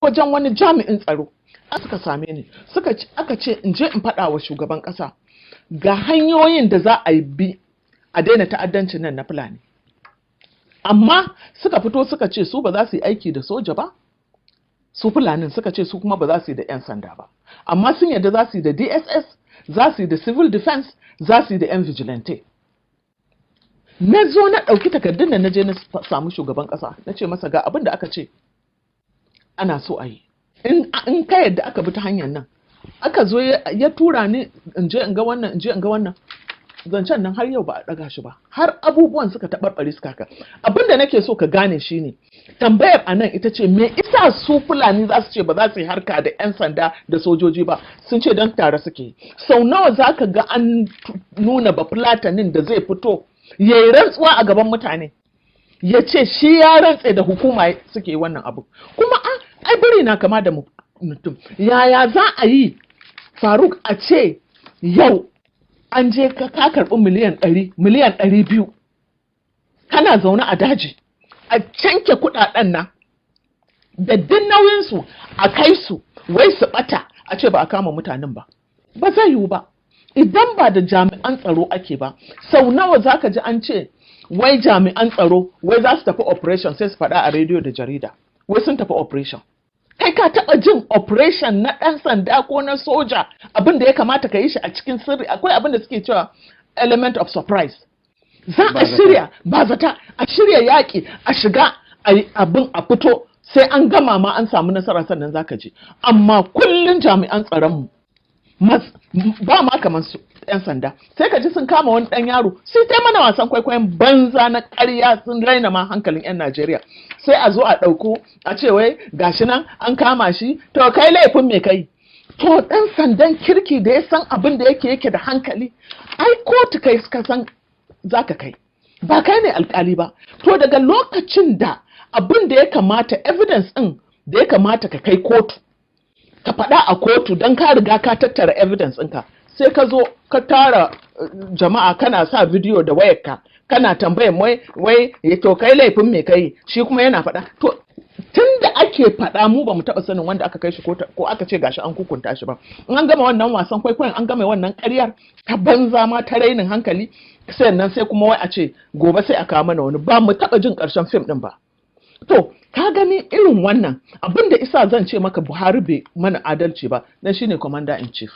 wajen wani jami'in tsaro suka same ni aka ce in je in faɗa wa shugaban ƙasa ga hanyoyin da za a yi bi a daina ta'addancin nan na Fulani. Amma suka fito suka ce su ba za su yi aiki da soja ba, su Fulanin suka ce su kuma ba za su yi da 'yan sanda ba, amma sun yadda za su yi da DSS, za su yi da civil defense, za su yi da 'yan vigilante. Na zo na ɗauki takardun da na je na samu shugaban ƙasa na ce masa ga abin da aka ce ana so a yi. In ka yadda aka bi ta hanyar nan, aka zo ya tura ni in je in ga wannan, in je in ga wannan. Zancen nan har yau ba a ɗaga shi ba, har abubuwan suka taɓarɓare suka haka. Abin da nake so ka gane shi ne, tambayar a nan ita ce me isa su Fulani za su ce ba za su yi harka da 'yan sanda da sojoji ba, sun ce don tare suke. Sau nawa za ka ga an nuna ba Fulatanin da zai fito ya yi rantsuwa a gaban mutane, ya ce shi ya rantse da hukuma suke wannan abu. Kuma ai biri na kama da mutum, yaya za a yi Faruk a ce yau an je ka karɓi miliyan 100 miliyan 200 kana zaune a daji a canke kuɗaɗen nan da duk nauyinsu a kai su wai su ɓata a ce ba a kama mutanen ba zai yiwu ba. Idan ba da jami'an tsaro ake ba, sau nawa za ka ji an ce wai jami'an tsaro wai za su tafi operation sai su faɗa a rediyo da jarida wai sun tafi operation. Kai ka taɓa jin operation na ɗan sanda ko na soja abin da ya kamata ka yi shi a cikin sirri? Akwai abin da suke cewa element of surprise. Za a shirya ba zata, a shirya yaƙi, a shiga abin a fito sai an gama ma an samu nasara sannan za ka je. Amma kullum jami'an tsaronmu ba ma kamar su 'yan sanda, sai ka ji sun kama wani ɗan yaro sai ta mana wasan kwaikwayon banza na ƙarya, sun raina ma hankalin 'yan Najeriya. Sai a zo a ɗauko a ce wai gashi nan an kama shi, to kai laifin me kai? To ɗan sandan kirki da ya san abin da yake da hankali, ai kotu kai ka san za ka kai, ba kai ne alƙali ba. To daga lokacin da abin da ya kamata evidence ɗin da ya kamata ka kai kotu ka faɗa a kotu don ka riga ka tattara evidence ɗinka, sai ka zo ka tara jama'a kana sa bidiyo da wayarka kana tambayan wai to kai laifin me kai, shi kuma yana faɗa. To tun da ake faɗa mu ba mu taɓa sanin wanda aka kai shi ko aka ce gashi an hukunta shi ba. In an gama wannan wasan kwaikwayon, an gama wannan ƙaryar ta banza ma ta rainin hankali, sannan sai kuma wai a ce gobe sai a kawo mana wani. Ba mu taɓa jin ƙarshen fim ɗin ba. To ka gani irin wannan abin da isa zan ce maka Buhari bai mana adalci ba, dan shine commander in chief.